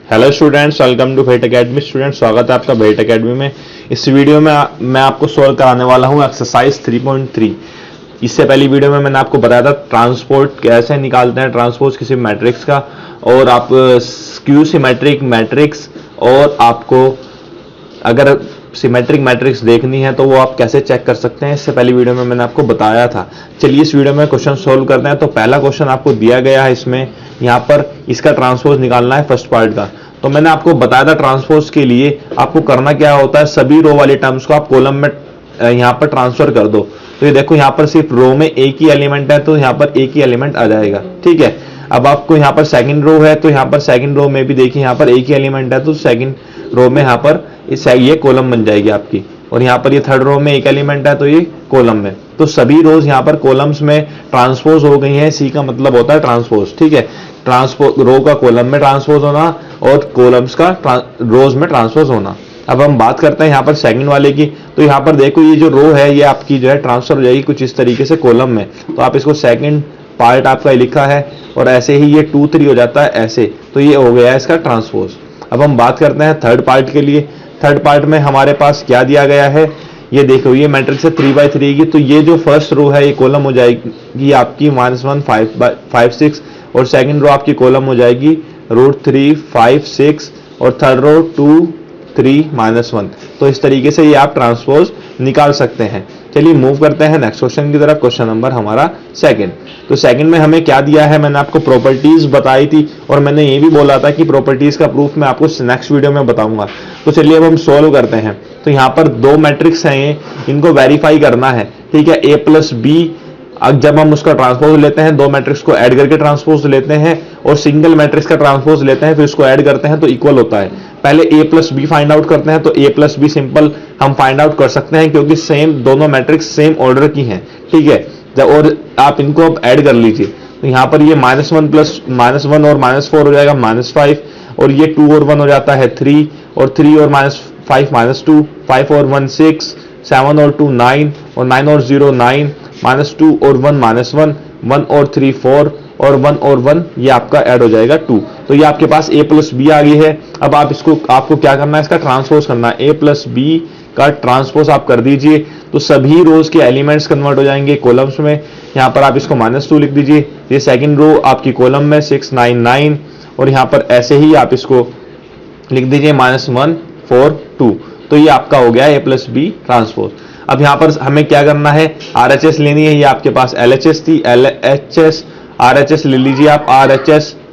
Hello students, welcome to भेट academy. Student, स्वागत है आपका भेट एकेडमी में। इस वीडियो में मैं आपको सॉल्व कराने वाला हूं एक्सरसाइज 3.3। इससे पहली वीडियो में मैंने आपको बताया था ट्रांसपोर्ट कैसे निकालते हैं, ट्रांसपोज किसी मैट्रिक्स का, और आप स्क्यू सिमेट्रिक मैट्रिक्स, और आपको अगर सिमेट्रिक मैट्रिक्स देखनी है तो वो आप कैसे चेक कर सकते हैं, इससे पहली वीडियो में मैंने आपको बताया था। चलिए इस वीडियो में क्वेश्चन सोल्व करते हैं। तो पहला क्वेश्चन आपको दिया गया है, इसमें यहाँ पर इसका ट्रांसपोज निकालना है फर्स्ट पार्ट का। तो मैंने आपको बताया था ट्रांसपोज के लिए आपको करना क्या होता है, सभी रो वाले टर्म्स को आप कॉलम में यहाँ पर ट्रांसफर कर दो। तो ये देखो यहाँ पर सिर्फ रो में एक ही एलिमेंट है, तो यहाँ पर एक ही एलिमेंट आ जाएगा। ठीक है, अब आपको यहाँ पर सेकंड रो है, तो यहाँ पर सेकंड रो में भी देखिए यहाँ पर एक ही एलिमेंट है, तो सेकंड रो में यहाँ पर ये कॉलम बन जाएगी आपकी। और यहाँ पर ये थर्ड रो में एक एलिमेंट है, तो ये कॉलम में। तो सभी रोज यहाँ पर कॉलम्स में ट्रांसपोज हो गई हैं। सी का मतलब होता है ट्रांसपोज। ठीक है, ट्रांसपोज रो का कॉलम में ट्रांसपोज होना और कॉलम्स का रोज में ट्रांसपोज होना। अब हम बात करते हैं यहाँ पर सेकंड वाले की। तो यहाँ पर देखो ये जो रो है ये आपकी जो है ट्रांसफर हो जाएगी कुछ इस तरीके से कॉलम में। तो आप इसको सेकंड पार्ट आपका लिखा है, और ऐसे ही ये 2 3 हो जाता है ऐसे। तो ये हो गया है इसका ट्रांसपोज। अब हम बात करते हैं थर्ड पार्ट के लिए। थर्ड पार्ट में हमारे पास क्या दिया गया है, ये देखो ये मैट्रिक्स है 3/3 की। तो ये जो फर्स्ट रो है ये कॉलम हो जाएगी आपकी -1 5 6, और सेकंड रो आपकी कॉलम हो जाएगी √3 5 6, और थर्ड रो 2 3 -1। तो इस तरीके से ये आप ट्रांसपोज निकाल सकते हैं। चलिए मूव करते हैं नेक्स्ट क्वेश्चन की तरफ। क्वेश्चन नंबर हमारा सेकंड। तो सेकंड में हमें क्या दिया है, मैंने आपको प्रॉपर्टीज बताई थी, और मैंने ये भी बोला था कि प्रॉपर्टीज का प्रूफ मैं आपको नेक्स्ट वीडियो में बताऊंगा। तो चलिए अब हम सोल्व करते हैं। तो यहाँ पर दो मैट्रिक्स हैं, इनको वेरीफाई करना है। ठीक है, a + b। अब जब हम उसका ट्रांसपोज लेते हैं, दो मैट्रिक्स को ऐड करके ट्रांसपोज लेते हैं, और सिंगल मैट्रिक्स का ट्रांसपोज लेते हैं, फिर उसको ऐड करते हैं तो इक्वल होता है। पहले a + b फाइंड आउट करते हैं। तो a + b सिंपल हम फाइंड आउट कर सकते हैं, क्योंकि सेम दोनों मैट्रिक्स सेम ऑर्डर की हैं। ठीक है, जब और आप इनको अब ऐड कर लीजिए। तो यहाँ पर ये -1 + -1 और -4 हो जाएगा -5, और ये 2 और 1 हो जाता है 3, और 3 और -5 -2, 5 और 1 6, 7 और 2 9, और 9 और 0 9, -2 और 1 -1, 1 और 3 4, और 1 और 1 ये आपका ऐड हो जाएगा 2। तो ये आपके पास a + b आ गई है। अब आप आपको क्या करना है, इसका ट्रांसपोज करना है। a + b का ट्रांसपोज आप कर दीजिए, तो सभी रोज के एलिमेंट्स कन्वर्ट हो जाएंगे कॉलम्स में। यहाँ पर आप इसको -2 लिख दीजिए। ये सेकंड रो आपकी कॉलम में 6 9 9, और यहाँ पर ऐसे ही आप इसको लिख दीजिए -1 4 2। तो ये आपका हो गया a + b ट्रांसपोज। अब यहाँ पर हमें क्या करना है, RHS लेनी है। ये आपके पास LHS थी, LHS RHS ले लीजिए आप।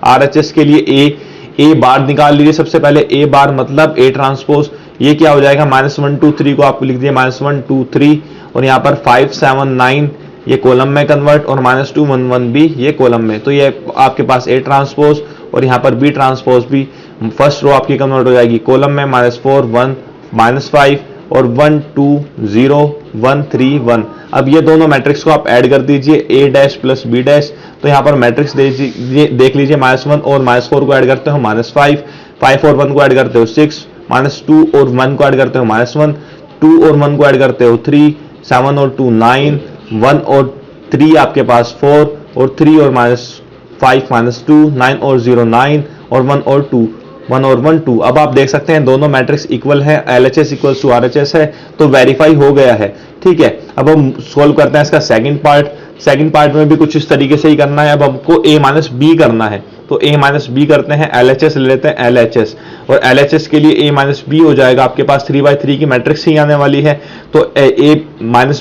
RHS के लिए a बार निकाल लीजिए। सबसे पहले a बार मतलब a ट्रांसपोज। ये क्या हो जाएगा, -1 2 3 को आप लिख दिए -1 2 3, और यहाँ पर 5 7 9 ये कॉलम में कन्वर्ट, और -2 1 1 भी ये कॉलम में। तो ये आपके पास a ट्रांसपोज, और यहाँ पर b ट्रांसपोज भी फर्स्ट रो आपकी कन्वर्ट हो जाएगी कॉलम में -4 1 -5, और 1 2 0 1 3 1। अब ये दोनों मैट्रिक्स को आप ऐड कर दीजिए, a' + b'। तो यहाँ पर मैट्रिक्स देख लीजिए, -1 और -4 को ऐड करते हो -5, 5 और 1 को ऐड करते हो 6, -2 और 1 को ऐड करते हो -1, 2 और 1 को ऐड करते हो 3, 7 और 2 9, 1 और 3 आपके पास 4, और 3 और -5 -2, 9 और 0 9, और 1 और 2 1 और 1 2। अब आप देख सकते हैं दोनों मैट्रिक्स इक्वल है, LHS = RHS है, तो वेरीफाई हो गया है। ठीक है, अब हम सोल्व करते हैं इसका सेकंड पार्ट। सेकंड पार्ट में भी कुछ इस तरीके से ही करना है। अब हमको a - b करना है, तो a - b करते हैं। LHS ले लेते हैं LHS, और LHS के लिए a - b हो जाएगा आपके पास 3/3 की मैट्रिक्स ही आने वाली है। तो a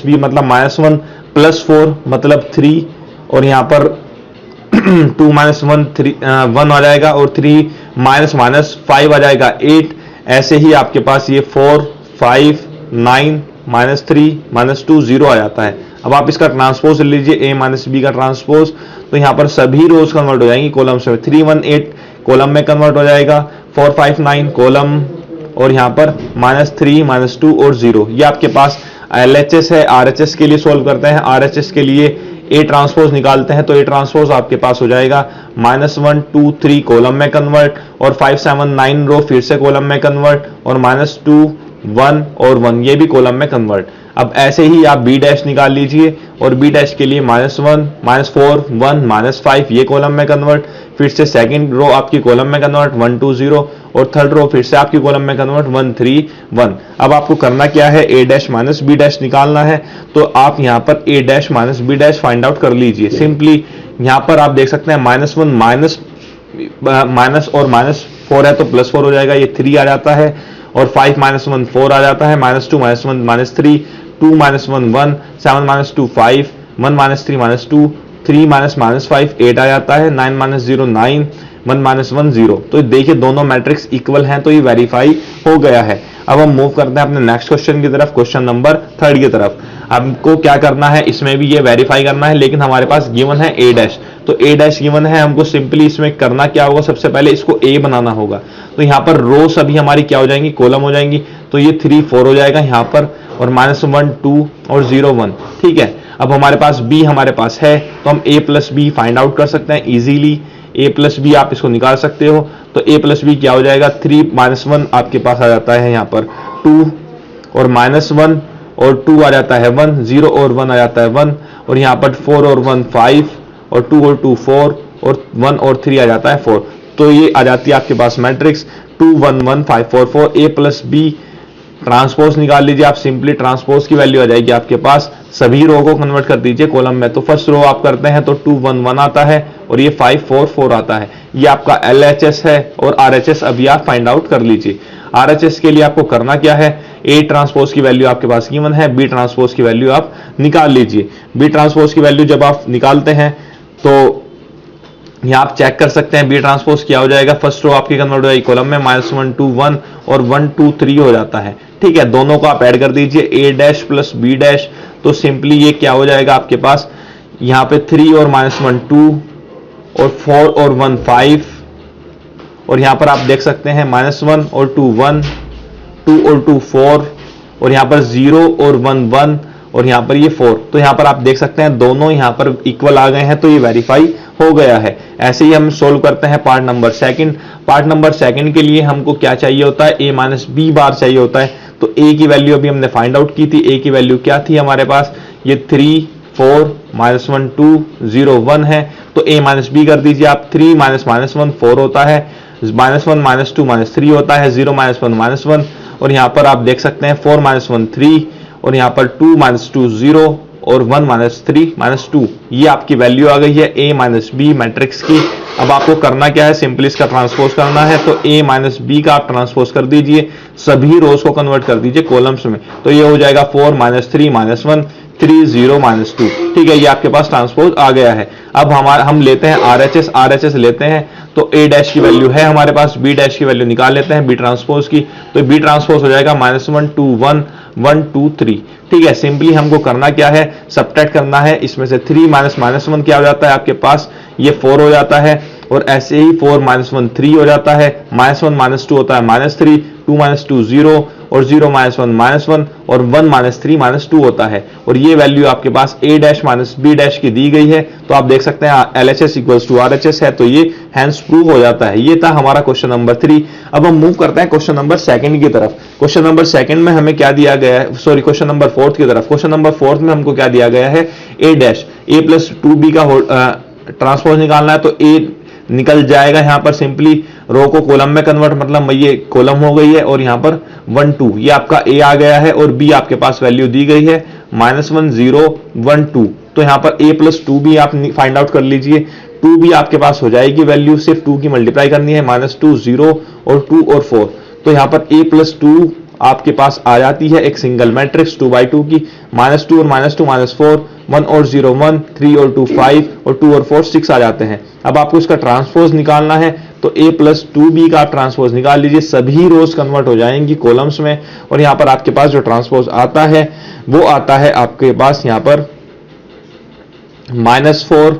- b मतलब -1 + 4 मतलब 3, और यहाँ पर 2 - 1 3 1 आ जाएगा, और 3 -5 आ जाएगा 8। ऐसे ही आपके पास ये 4 5 9 -3 -2 0 आ जाता है। अब आप इसका ट्रांसपोज ले लीजिए, a - b का ट्रांसपोज। तो यहाँ पर सभी रोज कन्वर्ट हो जाएंगी कॉलम्स में। 3 1 8 कॉलम में कन्वर्ट हो जाएगा, 4 5 9 कॉलम, और यहाँ पर -3 -2 और 0। ये आपके पास LHS है। RHS के लिए सोल्व करते हैं। RHS के लिए a ट्रांसपोज निकालते हैं। तो a ट्रांसपोज आपके पास हो जाएगा -1 2 3 कॉलम में कन्वर्ट, और 5 7 9 रो फिर से कॉलम में कन्वर्ट, और -2 1 और 1, ये भी कॉलम में कन्वर्ट। अब ऐसे ही आप बी डैश निकाल लीजिए और बी डैश के लिए -1 -4 1 -5 ये कॉलम में कन्वर्ट, फिर से सेकंड रो आपकी कॉलम में कन्वर्ट 1 2 0 और थर्ड रो फिर से आपकी कॉलम में कन्वर्ट 1 3 1। अब आपको करना क्या है, a dash minus B dash निकालना है। तो आप यहां पर a dash minus B dash find out कर लीजिए। सिंपली यहां पर आप देख सकते हैं -1 माइनस और -4 है तो +4 हो जाएगा, ये 3 आ जाता है, और 5 -1 4 आ जाता है, -2 -1 -3 2 -1 1 7 -2 5 1 -3 -2 3 -5 8 आ जाता है, 9 -0 9 1 -1 0। तो देखिए दोनों मैट्रिक्स इक्वल हैं तो ये वेरीफाई हो गया है। अब हम मूव करते हैं अपने नेक्स्ट क्वेश्चन की तरफ, क्वेश्चन नंबर 3 की तरफ। हमको क्या करना है, इसमें भी ये वेरीफाई करना है, लेकिन हमारे पास गिवन है a डैश, तो a डैश गिवन है। हमको सिंपली इसमें करना क्या होगा, सबसे पहले इसको a बनाना होगा। तो यहाँ पर रो सभी हमारी क्या हो जाएंगी, कॉलम हो जाएंगी। तो ये 3 4 हो जाएगा यहाँ पर, और -1 2 और 0 1। ठीक है, अब हमारे पास b हमारे पास है तो हम a plus B find out कर सकते हैं इजीली। a प्लस बी आप इसको निकाल सकते हो, तो a प्लस बी क्या हो जाएगा, 3 -1 आपके पास आ जाता है यहाँ पर 2, और -1 और 2 आ जाता है 1, 0 और 1 आ जाता है 1, और यहाँ पर 4 और 1 5, और 2 और 2 4, और 1 और 3 आ जाता है 4। तो ये आ जाती है आपके पास matrix 2 1 1 5 4 4। a plus B transpose निकाल लीजिए आप, सिंपली ट्रांसपोज की वैल्यू आ जाएगी आपके पास। सभी रो को कन्वर्ट कर दीजिए कॉलम में। तो फर्स्ट रो आप करते हैं तो 2 1 1 आता है, और ये 5 4 4 आता है। ये आपका LHS है, और RHS अभी आप फाइंड आउट कर लीजिए। RHS के लिए आपको करना क्या है, A ट्रांसपोज की वैल्यू आपके पास गिवन है, B ट्रांसपोज की वैल्यू आप निकाल लीजिए। B ट्रांसपोज की वैल्यू जब आप निकालते हैं तो यहाँ आप चेक कर सकते हैं बी ट्रांसपोज क्या हो जाएगा। फर्स्ट रो आपकी कन्वर्ट हो जाएगी कॉलम में, -1 2 1 और 1 2 3 हो जाता है। ठीक है, दोनों को आप ऐड कर दीजिए, a dash plus B dash. तो सिंपली ये क्या हो जाएगा आपके पास, यहाँ पे 3 और -1 2 और 4 और 1 5, और यहाँ पर आप देख सकते हैं -1 और 2 1 2 और 2 4, और यहाँ पर 0 और 1 1, और यहाँ पर ये 4। तो यहाँ पर आप देख सकते हैं दोनों यहाँ पर इक्वल आ गए हैं, तो ये वेरीफाई हो गया है। ऐसे ही हम सोल्व करते हैं part number second. Part number second के लिए हमको क्या चाहिए होता है, a माइनस बी बार चाहिए होता है। तो a की वैल्यू अभी हमने फाइंड आउट की थी, a की वैल्यू क्या थी हमारे पास, ये 3 4 -1 2 0 1 है। तो a माइनस बी कर दीजिए आप, 3 -1 4 होता है, -1 -2 -3 होता है, 0 -1 -1, और यहाँ पर आप देख सकते हैं 4 -1 3, और यहाँ पर 2 -2 0, और 1 -3 -2। ये आपकी वैल्यू आ गई है a माइनस बी मैट्रिक्स की। अब आपको करना क्या है, सिंपली इसका ट्रांसपोज करना है। तो a माइनस बी का आप ट्रांसपोज कर दीजिए, सभी रोज को कन्वर्ट कर दीजिए कॉलम्स में। तो ये हो जाएगा 4 -3 -1 3 0 -2। ठीक है, ये आपके पास ट्रांसपोज आ गया है। अब हम लेते हैं RHS लेते हैं। तो a डैश की वैल्यू है हमारे पास, b डैश की वैल्यू निकाल लेते हैं b ट्रांसपोज की। तो b ट्रांसपोज हो जाएगा -1 2 1 1 2 3। ठीक है, सिंपली हमको करना क्या है, सब्ट्रैक्ट करना है। इसमें से 3 -1 क्या हो जाता है आपके पास, ये 4 हो जाता है, और ऐसे ही 4 -1 3 हो जाता है, -1 -2 होता है -3, 2 -2 0, और 0 -1 1, और 1 -3 -2 होता है। और ये वैल्यू आपके पास a dash minus B dash की दी गई है। तो आप देख सकते हैं LHS इक्वल्स टू RHS है, तो ये हैंस प्रूव हो जाता है। ये था हमारा क्वेश्चन नंबर 3। अब हम मूव करते हैं क्वेश्चन नंबर सेकंड की तरफ। क्वेश्चन नंबर सेकंड में हमें क्या दिया गया है, सॉरी क्वेश्चन नंबर 4 की तरफ। क्वेश्चन नंबर 4 में हमको क्या दिया गया है, a dash a plus 2b का ट्रांसपोज निकालना है। तो a निकल जाएगा यहाँ पर, सिंपली रो को कॉलम में कन्वर्ट, मतलब ये कॉलम हो गई है, और यहाँ पर 1 2 ये आपका a आ गया है, और b आपके पास वैल्यू दी गई है -1 0 1 2। तो यहाँ पर a प्लस 2b आप फाइंड आउट कर लीजिए। 2b आपके पास हो जाएगी वैल्यू, सिर्फ 2 की मल्टीप्लाई करनी है, -2 0 और 2 और 4। तो यहाँ पर a प्लस 2 आपके पास आ जाती है एक सिंगल मैट्रिक्स 2/2 की, -2 और -2 -4, 1 और 0 1, 3 और 2 5, और 2 और 4 6 आ जाते हैं। अब आपको इसका ट्रांसपोज निकालना है। तो a प्लस 2b का आप ट्रांसपोज निकाल लीजिए, सभी रोज कन्वर्ट हो जाएंगी कॉलम्स में, और यहाँ पर आपके पास जो ट्रांसपोज आता है वो आता है आपके पास यहाँ पर -4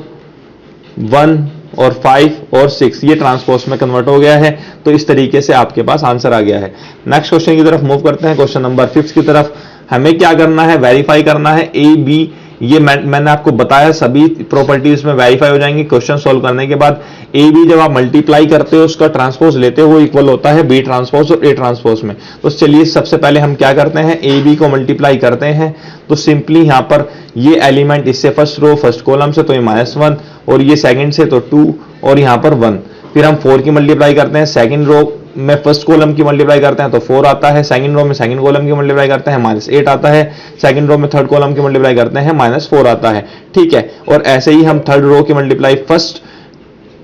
1 और 5 और 6, ये ट्रांसपोज में कन्वर्ट हो गया है। तो इस तरीके से आपके पास आंसर आ गया है। नेक्स्ट क्वेश्चन की तरफ मूव करते हैं, क्वेश्चन नंबर 5 की तरफ। हमें क्या करना है, वेरीफाई करना है a b ये मैंने आपको बताया सभी प्रॉपर्टीज में वेरीफाई हो जाएंगी क्वेश्चन सॉल्व करने के बाद। ए बी जब आप मल्टीप्लाई करते हो उसका ट्रांसपोज लेते हो वो इक्वल होता है बी ट्रांसपोज और ए ट्रांसपोज में। तो चलिए सबसे पहले हम क्या करते हैं, ए बी को मल्टीप्लाई करते हैं। तो सिंपली यहाँ पर ये एलिमेंट इससे फर्स्ट रो फर्स्ट कॉलम से तो ये -1 और ये सेकंड से तो 2 और यहाँ पर 1। फिर हम 4 की मल्टीप्लाई करते हैं, सेकंड रो में फर्स्ट कॉलम की मल्टीप्लाई करते हैं तो 4 आता है, सेकंड रो में सेकंड कॉलम की मल्टीप्लाई करते हैं -8 आता है, सेकंड रो में थर्ड कॉलम की मल्टीप्लाई करते हैं -4 आता है। ठीक है, और ऐसे ही हम थर्ड रो की मल्टीप्लाई फर्स्ट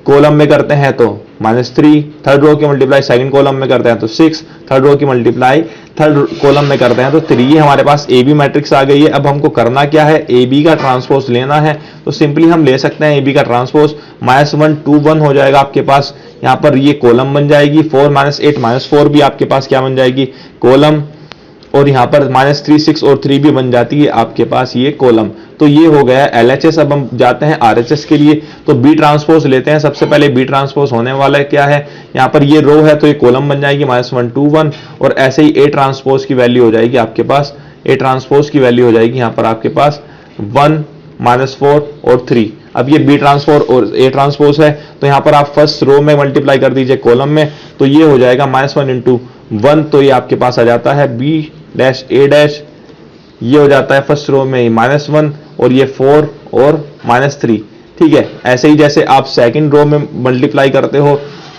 कॉलम में करते हैं तो -3, थर्ड रो की मल्टीप्लाई सेकंड कॉलम में करते हैं तो 6, थर्ड रो की मल्टीप्लाई थर्ड कॉलम में करते हैं तो 3। ये हमारे पास ए बी मैट्रिक्स आ गई है। अब हमको करना क्या है, ए बी का ट्रांसपोज लेना है। तो सिंपली हम ले सकते हैं ए बी का ट्रांसपोज, -1 2 1 हो जाएगा आपके पास, यहाँ पर ये कॉलम बन जाएगी, 4 -8 -4 भी आपके पास क्या बन जाएगी, कॉलम, और यहाँ पर -3 6 और 3 भी बन जाती है आपके पास ये कॉलम। तो ये हो गया LHS। अब हम जाते हैं RHS के लिए। तो बी ट्रांसपोज लेते हैं। सबसे पहले बी ट्रांसपोज होने वाला है क्या है, यहाँ पर ये रो है तो ये कॉलम बन जाएगी -1 2 1, और ऐसे ही ए ट्रांसपोज की वैल्यू हो जाएगी आपके पास, ए ट्रांसपोज की वैल्यू हो जाएगी यहाँ पर आपके पास 1 -4 और 3। अब ये बी ट्रांसपोज और ए ट्रांसपोज है तो यहाँ पर आप फर्स्ट रो में मल्टीप्लाई कर दीजिए कॉलम में, तो ये हो जाएगा -1 × 1, तो ये आपके पास आ जाता है B डैश A डैश, ये हो जाता है फर्स्ट रो में -1 और ये 4 और -3। ठीक है, ऐसे ही जैसे आप सेकंड रो में मल्टीप्लाई करते हो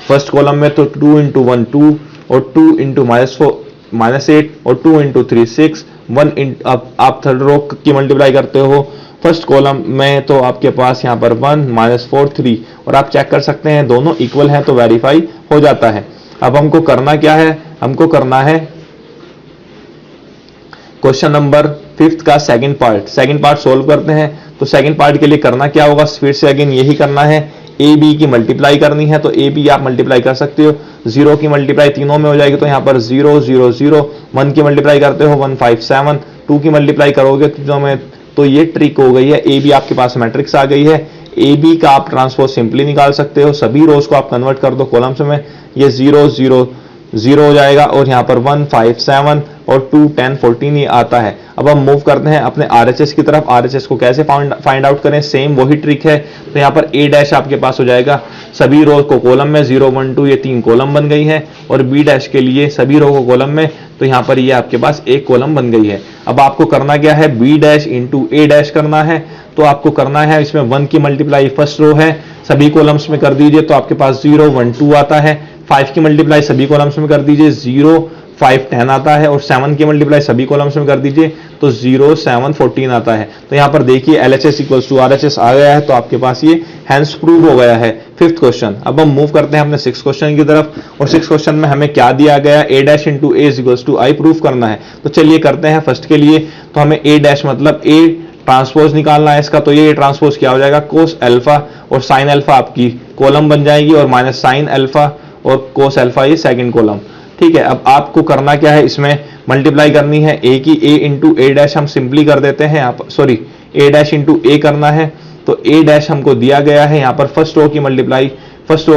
फर्स्ट कॉलम में तो 2 × 1 2 और 2 × -4 -8 और 2 × 3 6, 1 आप थर्ड रो की मल्टीप्लाई करते हो फर्स्ट कॉलम में तो आपके पास यहाँ पर 1 -4 3, और आप चेक कर सकते हैं दोनों इक्वल हैं तो वेरीफाई हो जाता है। अब हमको करना क्या है, हमको करना है क्वेश्चन नंबर 5 का सेकंड पार्ट सोल्व करते हैं। तो सेकंड पार्ट के लिए करना क्या होगा, फिर से अगेन यही करना है, ए बी की मल्टीप्लाई करनी है। तो ए बी आप मल्टीप्लाई कर सकते हो, 0 की मल्टीप्लाई तीनों में हो जाएगी तो यहाँ पर 0 0 0, 1 की मल्टीप्लाई करते हो 1 5 7, 2 की मल्टीप्लाई करोगे तीनों में तो ये ट्रिक हो गई है। ए बी आपके पास मैट्रिक्स आ गई है। ए बी का आप ट्रांसपोज सिंपली निकाल सकते हो, सभी रोज को आप कन्वर्ट कर दो कॉलम्स में, ये 0 0 0 हो जाएगा और यहाँ पर 1 5 7 और 2 10 14 ये आता है। अब हम मूव करते हैं अपने RHS की तरफ। RHS को कैसे फाइंड आउट करें, सेम वही ट्रिक है। तो यहाँ पर A डैश आपके पास हो जाएगा, सभी रो को कॉलम में 0 1 2 ये 3 कॉलम बन गई है, और B डैश के लिए सभी रो को कॉलम में तो यहाँ पर ये आपके पास एक कॉलम बन गई है। अब आपको करना क्या है, B dash into A dash करना है। तो आपको करना है इसमें 1 की मल्टीप्लाई फर्स्ट रो है सभी कॉलम्स में कर दीजिए तो आपके पास 0 1 2 आता है। 5 की मल्टीप्लाई सभी कॉलम्स में कर दीजिए 0 5 10 आता है, और 7 की मल्टीप्लाई सभी कॉलम्स में कर दीजिए तो 0 7 14 आता है। तो यहाँ पर देखिए LHS इक्वल्स टू RHS आ गया है, तो आपके पास ये हैंस प्रूव हो गया है 5th क्वेश्चन। अब हम मूव करते हैं अपने 6th क्वेश्चन की तरफ, और 6th क्वेश्चन में हमें क्या दिया गया, A dash into A equals to I prove करना है। तो चलिए करते हैं फर्स्ट के लिए। तो हमें A डैश मतलब A ट्रांसपोज निकालना है इसका, तो ये ट्रांसपोज क्या हो जाएगा, कोस अल्फा और साइन अल्फा आपकी कॉलम बन जाएगी, और माइनस साइन अल्फा और कोस अल्फा ये सेकंड कॉलम। ठीक है, अब आपको करना क्या है, इसमें मल्टीप्लाई करनी है A की, A इंटू A डैश हम सिंपली कर देते हैं यहाँ पर, sorry A dash into A करना है। तो A डैश हमको दिया गया है यहाँ पर फर्स्ट रो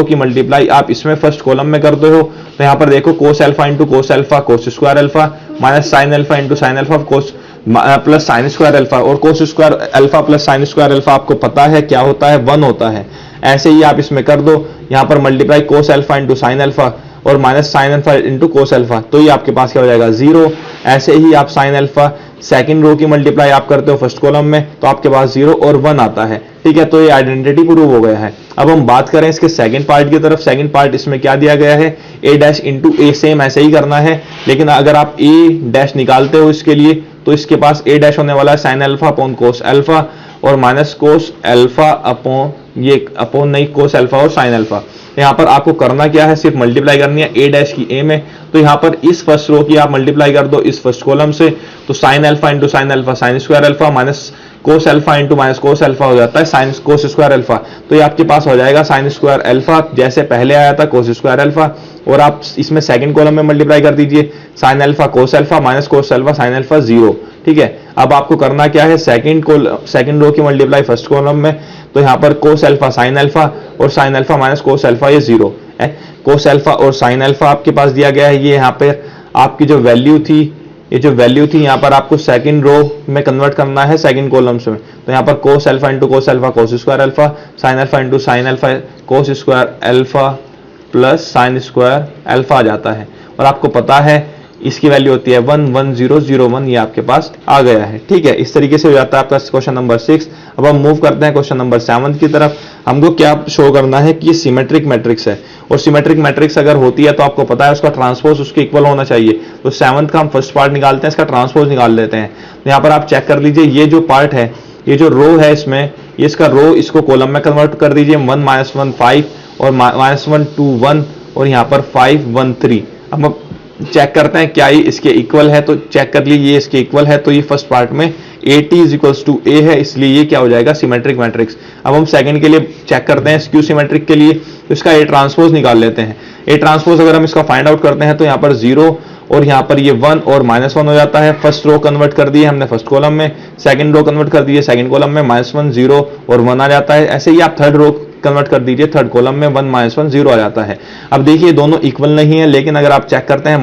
की मल्टीप्लाई आप इसमें फर्स्ट कॉलम में करते हो। तो यहाँ पर देखो cos alpha into cos alpha cos square alpha, minus sine alpha into sine alpha cos plus sine square alpha, और cos square alpha plus sine square alpha आपको पता है क्या होता है, 1 होता है। ऐसे ही आप इसमें कर दो, यहाँ पर multiply cos alpha into sine alpha और minus sine alpha into cos alpha, तो ये आपके पास क्या हो जाएगा 0। ऐसे ही आप साइन अल्फा सेकंड रो की मल्टीप्लाई आप करते हो फर्स्ट कॉलम में तो आपके पास 0 और 1 आता है। ठीक है, तो ये आइडेंटिटी प्रूव हो गया है। अब हम बात करें इसके सेकंड पार्ट की तरफ। सेकंड पार्ट इसमें क्या दिया गया है, A dash into A, same ऐसे ही करना है, लेकिन अगर आप A डैश निकालते हो इसके लिए तो इसके पास A डैश होने वाला है sine alpha upon cos alpha और माइनस कोस अल्फा अपॉन ये अपॉन नहीं कोस अल्फा और साइन अल्फा। यहाँ पर आपको करना क्या है, सिर्फ मल्टीप्लाई करनी है A डैश की A में। तो यहाँ पर इस फर्स्ट रो की आप मल्टीप्लाई कर दो इस फर्स्ट कॉलम से, तो sign alpha into sine alpha sign square alpha minus cos alpha into minus cos alpha हो जाता है साइन कोस स्क्वायर अल्फा। तो ये आपके पास हो जाएगा साइन स्क्वायर अल्फा जैसे पहले आया था कोस स्क्वायर अल्फा, और आप इसमें सेकंड कॉलम में मल्टीप्लाई कर दीजिए sign alpha cos alpha minus cos alpha sine alpha 0। ठीक है, अब आपको करना क्या है, सेकंड रो की मल्टीप्लाई फर्स्ट कॉलम में, तो यहाँ पर कोस अल्फा साइन अल्फा और sine alpha minus cos alpha ये 0 है। कोस अल्फा और साइन अल्फा आपके पास दिया गया है, ये यहाँ पे आपकी जो वैल्यू थी ये जो वैल्यू थी यहाँ पर आपको सेकंड रो में कन्वर्ट करना है, सेकंड कॉलम्स में। तो यहाँ पर cos alpha into cos alpha cos square alpha, sine alpha into sine alpha cos square alpha plus sine square alpha आ जाता है। और आपको पता है इसकी वैल्यू होती है 11001, ये आपके पास आ गया है। ठीक है, इस तरीके से हो जाता है आपका क्वेश्चन नंबर 6। अब हम मूव करते हैं क्वेश्चन नंबर 7 की तरफ। हमको क्या शो करना है कि ये सिमेट्रिक मैट्रिक्स है, और सिमेट्रिक मैट्रिक्स अगर होती है तो आपको पता है उसका ट्रांसपोज उसके इक्वल होना चाहिए। तो 7 का हम फर्स्ट पार्ट निकालते हैं, इसका ट्रांसपोज निकाल लेते हैं। तो यहाँ पर आप चेक कर लीजिए, ये जो पार्ट है, ये जो रो है इसमें, ये इसका रो इसको कॉलम में कन्वर्ट कर दीजिए। 1 -1 5 और -1 2 1 और यहाँ पर 5 1 3। अब हम चेक करते हैं क्या ये इसके इक्वल है, तो चेक कर लिए ये इसके इक्वल है। तो ये फर्स्ट पार्ट में AT = A है, इसलिए ये क्या हो जाएगा सिमेट्रिक मैट्रिक्स। अब हम सेकंड के लिए चेक करते हैं स्क्यू सिमेट्रिक के लिए, तो इसका A ट्रांसपोज निकाल लेते हैं। A ट्रांसपोज अगर हम इसका फाइंड आउट करते हैं तो यहाँ पर 0 और यहाँ पर ये 1 और -1 हो जाता है। फर्स्ट रो कन्वर्ट कर दिए हमने फर्स्ट कॉलम में, सेकंड रो कन्वर्ट कर दिए सेकंड कॉलम में, -1 0 और 1 आ जाता है। ऐसे ही आप थर्ड रो कन्वर्ट कर दीजिए, थर्ड कॉलम में 1 -1 0 आ जाता है। अब देखिए दोनों इक्वल नहीं है, लेकिन अगर आप चेक करते हैं -a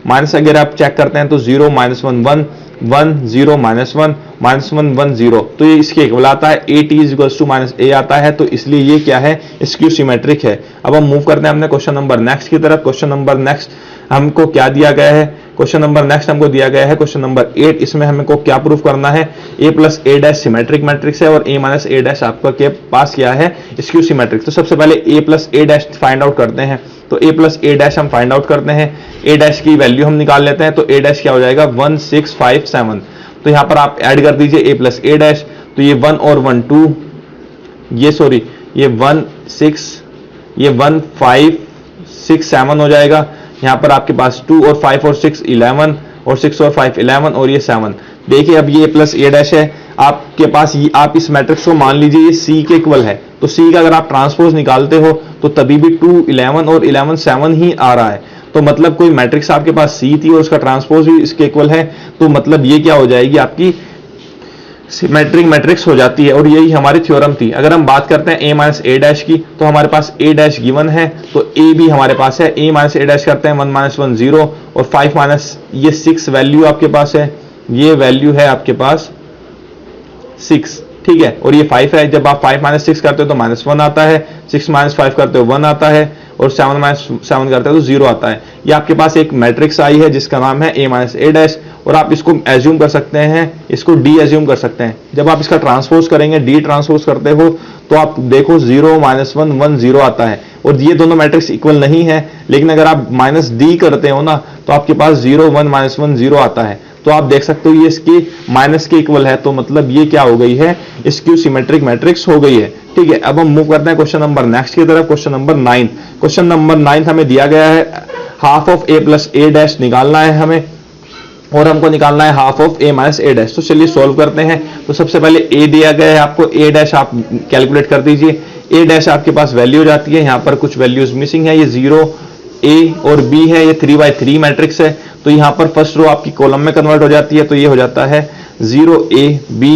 माइनस, अगर आप चेक करते हैं तो 0 -1 1 1 0 -1 -1 1 0, तो ये इसके इक्वल आता है। AT = -a आता है, तो इसलिए ये क्या है स्क्यू सिमेट्रिक है। अब हम मूव करते हैं अपने क्वेश्चन नंबर नेक्स्ट की तरफ। क्वेश्चन नंबर नेक्स्ट हमको क्या दिया गया है, क्वेश्चन नंबर नेक्स्ट हमको दिया गया है क्वेश्चन नंबर 8। इसमें हमको क्या प्रूफ करना है, A + A' सिमेट्रिक मैट्रिक्स है और A - A' आपका के पास क्या है स्क्यू सिमेट्रिक। तो सबसे पहले A + A' फाइंड आउट करते हैं। तो A + A' हम फाइंड आउट करते हैं, A' की वैल्यू हम निकाल लेते हैं। तो A' क्या हो जाएगा 1 6 5 7। तो यहाँ पर आप ऐड कर दीजिए A + A', तो ये 1 और 1 2, ये 1 6, ये 1 5 6 7 हो जाएगा। यहाँ पर आपके पास 2 और 5 और 6 11 और 6 और 5 11 और ये 7। देखिए अब ये A + A' है आपके पास, ये आप इस मैट्रिक्स को मान लीजिए ये C के इक्वल है। तो C का अगर आप ट्रांसपोज निकालते हो तो तभी भी 2 11 और 11 7 ही आ रहा है। तो मतलब कोई मैट्रिक्स आपके पास C थी और उसका ट्रांसपोज भी इसके इक्वल है, तो मतलब ये क्या हो जाएगी आपकी सिमेट्रिक मैट्रिक्स हो जाती है। और यही हमारी थ्योरम थी। अगर हम बात करते हैं A - A' की, तो हमारे पास A' गिवन है, तो A भी हमारे पास है। A - A' करते हैं 1 -1 0 और 5 ये 6 वैल्यू आपके पास है, ये वैल्यू है आपके पास 6, ठीक है। और ये 5 है, जब आप 5 - 6 करते हो तो -1 आता है, 6 - 5 करते हो 1 आता है, और 7 - 7 करते हो तो 0 आता है। ये आपके पास एक मैट्रिक्स आई है जिसका नाम है A - A', और आप इसको एज्यूम कर सकते हैं, इसको D एज्यूम कर सकते हैं। जब आप इसका ट्रांसपोज करेंगे, D ट्रांसपोज करते हो तो आप देखो 0 -1 1 0 आता है। और ये दोनों मैट्रिक्स इक्वल नहीं है, लेकिन अगर आप -D करते हो ना तो आपके पास 0 1 -1 0 आता है। तो आप देख सकते हो ये इसके माइनस के इक्वल है, तो मतलब ये क्या हो गई है स्क्यू सिमेट्रिक मैट्रिक्स हो गई है। ठीक है, अब हम मूव करते हैं क्वेश्चन नंबर नेक्स्ट की तरफ। Question number 9। क्वेश्चन नंबर 9 हमें दिया गया है हाफ ऑफ A + A' निकालना है हमें, और हमको निकालना है हाफ ऑफ A - A'। तो चलिए सॉल्व करते हैं। तो सबसे पहले A दिया गया है आपको, A' आप कैलकुलेट कर दीजिए। A' आपके पास वैल्यू हो जाती है, यहाँ पर कुछ वैल्यूज मिसिंग है, ये 0 A और B है, ये 3/3 मैट्रिक्स है। तो यहाँ पर फर्स्ट रो आपकी कॉलम में कन्वर्ट हो जाती है, तो ये हो जाता है 0AB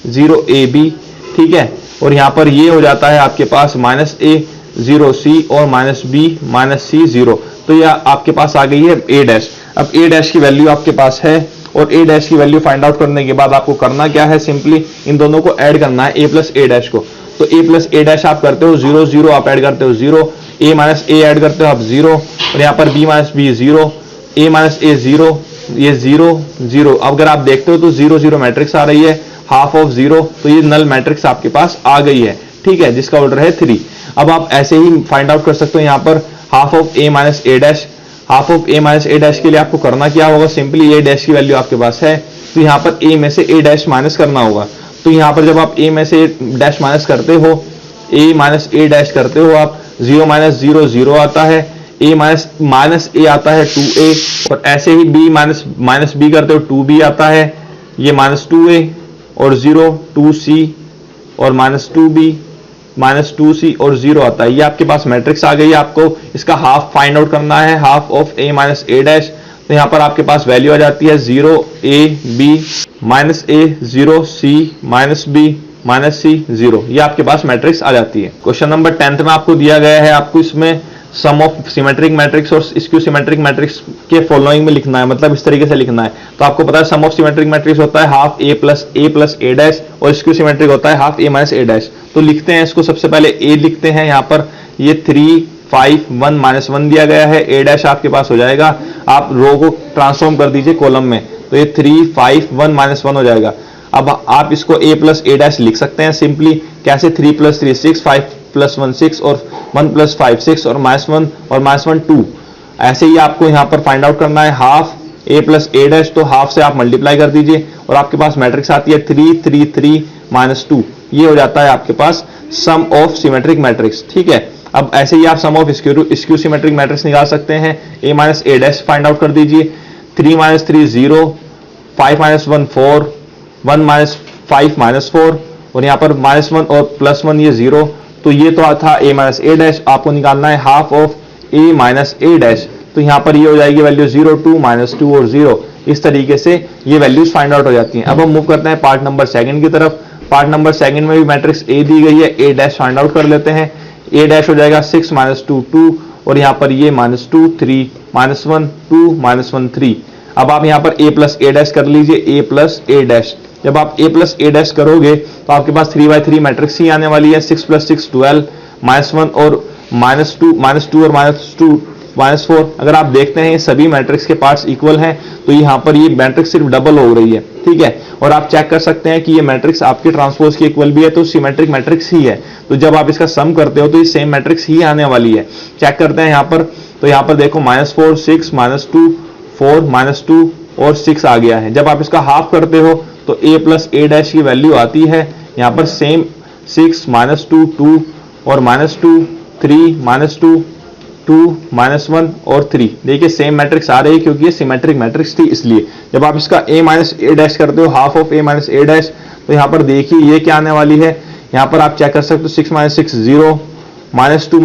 0AB, ठीक है। और यहाँ पर ये हो जाता है आपके पास -A 0C और -B -C 0। तो यह आपके पास आ गई है A'। अब A' की वैल्यू आपके पास है, और A' की वैल्यू फाइंड आउट करने के बाद आपको करना क्या है, सिंपली इन दोनों को ऐड करना है A + A' को। तो A + A' आप करते हो 0 0, आप ऐड करते हो 0, A - A ऐड करते हो आप 0, और यहाँ पर B - B 0, A - A 0, ये 0 0। अब अगर आप देखते हो तो 0 0 मैट्रिक्स आ रही है, हाफ ऑफ 0, तो ये नल मैट्रिक्स आपके पास आ गई है, ठीक है, जिसका ऑर्डर है 3। अब आप ऐसे ही फाइंड आउट कर सकते हो यहाँ पर half of A - A'। Half of A - A' के लिए आपको करना क्या होगा, सिंपली A' की वैल्यू आपके पास है, तो यहाँ पर A में से A' माइनस करना होगा। तो यहाँ पर जब आप A में से A' माइनस करते हो, A - A' करते हो आप, 0 - 0 0 आता है, A माइनस A आता है 2A, और ऐसे ही B माइनस B करते हो 2B आता है, ये -2A और 0 2C और -2B -2C और 0 आता है। ये आपके पास मैट्रिक्स आ गई है। आपको इसका हाफ फाइंड आउट करना है, हाफ ऑफ A - A'। तो यहाँ पर आपके पास वैल्यू आ जाती है 0AB -A 0C -B -c 0, ये आपके पास मैट्रिक्स आ जाती है। क्वेश्चन नंबर 10 में आपको दिया गया है, आपको इसमें सम ऑफ सिमेट्रिक मैट्रिक्स और स्क्यू सिमेट्रिक मैट्रिक्स के फॉलोइंग में लिखना है, मतलब इस तरीके से लिखना है। तो आपको पता है सम ऑफ सिमेट्रिक मैट्रिक्स होता है half a plus a dash और स्क्यू सिमेट्रिक होता है half a minus a dash. तो लिखते हैं इसको, सबसे पहले a लिखते हैं, यहाँ पर ये 3 5 1 -1 दिया गया है, a डैश आपके पास हो जाएगा। आप रो को ट्रांसफॉर्म कर दीजिए कॉलम में, तो ये 3 5 1 -1 हो जाएगा। अब आप इसको a प्लस a डैश लिख सकते हैं सिंपली, कैसे 3 + 3 6 5 + 1 6 और 1 + 5 6 और -1 और -1 2। ऐसे ही आपको यहाँ पर फाइंड आउट करना है half a plus a dash, तो हाफ से आप मल्टीप्लाई कर दीजिए और आपके पास मैट्रिक्स आती है 3 3 3 -2। ये हो जाता है आपके पास सम ऑफ सिमेट्रिक मैट्रिक्स, ठीक है। अब ऐसे ही आप सम ऑफ स्क्यू सिमेट्रिक मैट्रिक्स निकाल सकते हैं, a minus a dash find out कर दीजिए, 3 - 3 0, 5 - 1 4, 1 - 5 -4 और यहाँ पर -1 और +1 ये 0। तो ये तो था a माइनस a डैश, आपको निकालना है half of a minus a dash, तो यहाँ पर ये हो जाएगी वैल्यू 0 2 -2 और 0। इस तरीके से ये वैल्यूज फाइंड आउट हो जाती हैं। अब हम मूव करते हैं पार्ट नंबर 2 की तरफ। पार्ट नंबर 2 में भी मैट्रिक्स a दी गई है, a डैश फाइंड आउट कर लेते हैं। a डैश हो जाएगा 6 - 2 2 और यहाँ पर ये -2 3 -1 2 -1 3। अब आप यहाँ पर a प्लस a डैश कर लीजिए, a प्लस a डैश। जब आप a प्लस a डैश करोगे तो आपके पास 3/3 मैट्रिक्स ही आने वाली है, 6 + 6 12 -1 और -2 और -2 -4। अगर आप देखते हैं सभी मैट्रिक्स के पार्ट्स इक्वल हैं, तो यहाँ पर ये मैट्रिक्स सिर्फ डबल हो रही है, ठीक है। और आप चेक कर सकते हैं कि ये मैट्रिक्स आपके ट्रांसपोज की इक्वल भी है, तो सिमेट्रिक मैट्रिक्स ही है। तो जब आप इसका सम करते हो तो ये सेम मैट्रिक्स ही आने वाली है। चेक करते हैं यहाँ पर, तो यहाँ पर देखो -4 6 -2 4 -2 और 6 आ गया है। जब आप इसका हाफ करते हो तो a प्लस a डैश की वैल्यू आती है यहाँ पर सेम 6 -2 2 और -2 3 -2 2 -1 और 3। देखिए सेम मैट्रिक्स आ रही है क्योंकि ये सिमेट्रिक मैट्रिक्स थी इसलिए। जब आप इसका a माइनस a डैश करते हो half of a minus a dash, तो यहाँ पर देखिए ये क्या आने वाली है। यहाँ पर आप चेक कर सकते हो 6 - 6 0 -2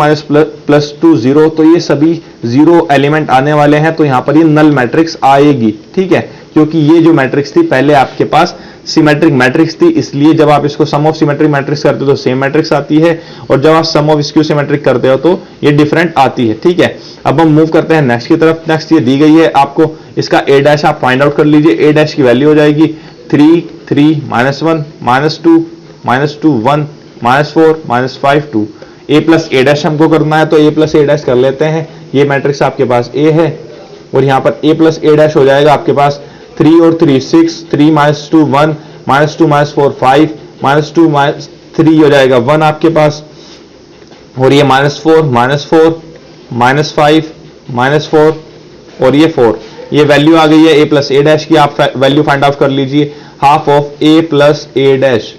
+2 0। तो ये सभी 0 एलिमेंट आने वाले हैं, तो यहाँ पर ये नल मैट्रिक्स आएगी, ठीक है। क्योंकि ये जो मैट्रिक्स थी पहले आपके पास सिमेट्रिक मैट्रिक्स थी, इसलिए जब आप इसको सम ऑफ सिमेट्रिक मैट्रिक्स करते हो तो सेम मैट्रिक्स आती है, और जब आप सम ऑफ स्क्यू सिमेट्रिक करते हो तो ये डिफरेंट आती है, ठीक है। अब हम मूव करते हैं नेक्स्ट की तरफ। नेक्स्ट ये दी गई है आपको, इसका a डैश आप फाइंड आउट कर लीजिए। a डैश की वैल्यू हो जाएगी 3 3 -1 -2 -2 1 -4 -5 2। a प्लस a डैश हमको करना है, तो a प्लस a डैश कर लेते हैं। ये मैट्रिक्स आपके पास a है और यहाँ पर a प्लस a डैश हो जाएगा आपके पास 3 और 3 6 3 -2 1 -2 -4 5 -2 3 हो जाएगा 1 आपके पास, और ये -4 -4 -5 -4 और ये 4। ये वैल्यू आ गई है a प्लस a डैश की। आप वैल्यू फाइंड आउट कर लीजिए half of a plus a dash,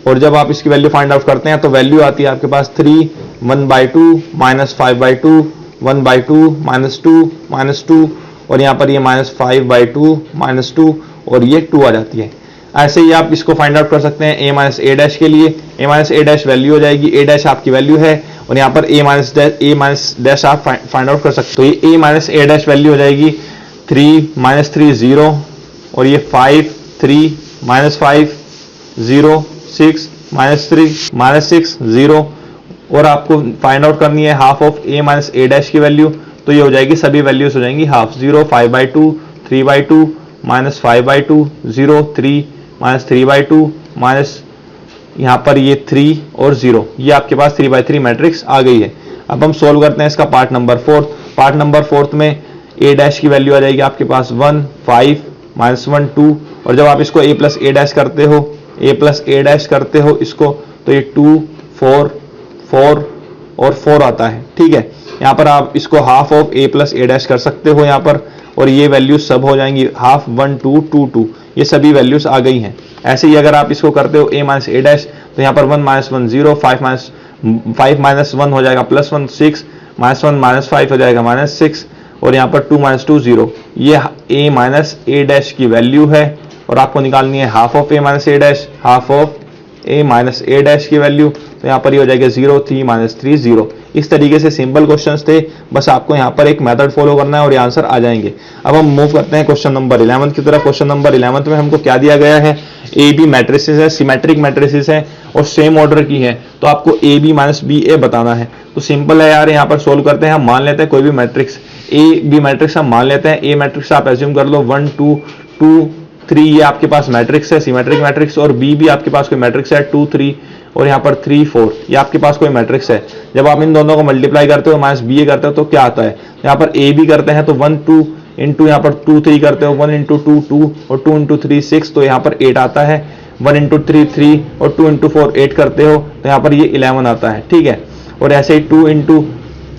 और जब आप इसकी वैल्यू फाइंड आउट करते हैं तो वैल्यू आती है आपके पास 3 1/2 -5/2 1/2 -2 और यहाँ पर ये -5/2 -2 और ये 2 आ जाती है। ऐसे ही आप इसको फाइंड आउट कर सकते हैं a माइनस a डैश के लिए। a minus a dash value हो जाएगी, a डैश आपकी वैल्यू है और यहाँ पर a माइनस डैश आप फाइंड आउट कर सकते हो। ये a minus a dash value हो जाएगी 3 -3 0 और ये 5 3 -5 0 6 -3 -6 0, और आपको फाइंड आउट करनी है half of a minus a dash की वैल्यू। तो ये हो जाएगी, सभी वैल्यूज हो जाएंगी हाफ 0 5/2 3/2 -5/2 0 3 -3/2 माइनस यहाँ पर ये 3 और 0। ये आपके पास 3/3 मैट्रिक्स आ गई है। अब हम सोल्व करते हैं इसका पार्ट नंबर 4। पार्ट नंबर 4 में a डैश की वैल्यू आ जाएगी आपके पास 1 5 -1 2, और जब आप इसको a प्लस a डैश करते हो इसको, तो ये 2 4 4 और 4 आता है, ठीक है। यहाँ पर आप इसको half of a plus a dash कर सकते हो यहाँ पर, और ये वैल्यूज सब हो जाएंगी हाफ 1 2 2 2। ये सभी वैल्यूज आ गई हैं। ऐसे ही अगर आप इसको करते हो a माइनस a डैश, तो यहाँ पर 1 -1 0 5 -1 हो जाएगा +1 6 -1 -5 हो जाएगा -6, और यहाँ पर 2 -2 0। ये a माइनस a डैश की वैल्यू है, और आपको निकालनी है half of a minus a dash, half of a minus a dash की वैल्यू। तो यहाँ पर ये हो जाएगा 0 3 -3 0। इस तरीके से सिंपल क्वेश्चंस थे, बस आपको यहाँ पर एक मेथड फॉलो करना है और ये आंसर आ जाएंगे। अब हम मूव करते हैं क्वेश्चन नंबर 11 की तरफ। क्वेश्चन नंबर 11 में हमको क्या दिया गया है, ए बी मैट्रिसेस है, सिमेट्रिक मैट्रिसेस है और सेम ऑर्डर की है, तो आपको ए बी माइनस बी ए बताना है। तो सिंपल है यार, यहाँ पर सोल्व करते हैं। हम मान लेते हैं कोई भी मैट्रिक्स ए बी मैट्रिक्स हम मान लेते हैं। ए मैट्रिक्स आप एज्यूम कर लो 1 2 2 3 ये आपके पास मैट्रिक्स है, सिमेट्रिक मैट्रिक्स, और बी भी आपके पास कोई मैट्रिक्स है 2 3 और यहाँ पर 3 4 ये आपके पास कोई मैट्रिक्स है। जब आप इन दोनों को मल्टीप्लाई करते हो माइनस बी ए करते हो तो क्या आता है, यहाँ पर ए बी करते हैं तो 1 2 इंटू यहाँ पर 2 3 करते हो, 1 इंटू 2 2 और 2 इंटू 3 6, तो यहाँ पर 8 आता है। 1 इंटू 3 3 और 2 इंटू 4 8 करते हो तो यहाँ पर ये 11 आता है, ठीक है। और ऐसे ही 2 इंटू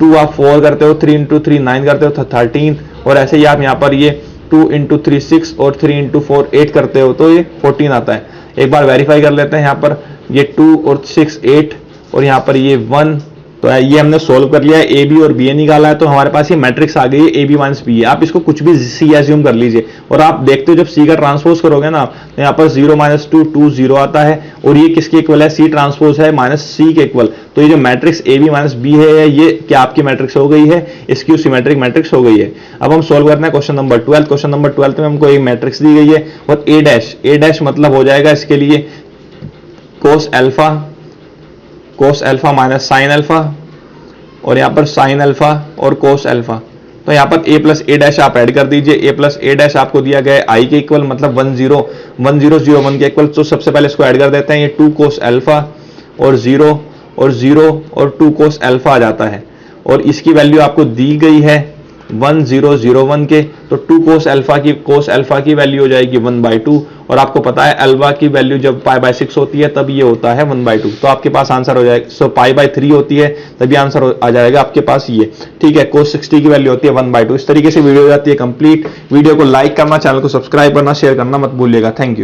2 आप 4 करते हो, 3 इंटू 3 9 करते हो तो 13, और ऐसे ही आप यहाँ पर ये 2 इंटू 3 6 और 3 इंटू 4 8 करते हो तो ये 14 आता है। एक बार वेरीफाई कर लेते हैं, यहाँ पर ये 2 और 6 8 और यहाँ पर ये 1, तो ये हमने सोल्व कर लिया है। ए बी और बी ए निकाला है तो हमारे पास ये मैट्रिक्स आ गई है ए बी माइनस बी ए। आप इसको कुछ भी सी एज्यूम कर लीजिए और आप देखते हो जब सी का ट्रांसपोज करोगे ना तो यहाँ पर 0 - 2 2 0 आता है, और ये किसके इक्वल है, सी ट्रांसपोज है माइनस सी के इक्वल। तो ये जो matrix A B minus B है ये क्या आपकी मैट्रिक्स हो गई है, इसकी सिमेट्रिक मैट्रिक्स हो गई है। अब हम सोल्व करते हैं क्वेश्चन नंबर 12। क्वेश्चन नंबर 12 में हमको एक मैट्रिक्स दी गई है और ए डैश मतलब हो जाएगा इसके लिए cos alpha minus sine alpha, और यहाँ पर साइन अल्फा और कोस अल्फा। तो यहाँ पर a प्लस ए डैश आप ऐड कर दीजिए। a प्लस ए डैश आपको दिया गया है i के इक्वल, मतलब 1 0 1 0 0 1 के इक्वल। तो सबसे पहले इसको ऐड कर देते हैं, ये 2 कोस अल्फा और 0 और 2 कोस अल्फा आ जाता है, और इसकी वैल्यू आपको दी गई है 1 0 0 1 के। तो 2 कोस अल्फा की वैल्यू हो जाएगी 1/2, और आपको पता है अल्फा की वैल्यू जब π/6 होती है तब ये होता है 1/2, तो आपके पास आंसर हो जाएगा। सो π/3 होती है तभी आंसर आ जाएगा आपके पास ये, ठीक है। cos 60 की वैल्यू होती है 1/2। इस तरीके से वीडियो हो जाती है कंप्लीट। वीडियो को लाइक करना, चैनल को सब्सक्राइब करना, शेयर करना मत भूलिएगा। Thank you.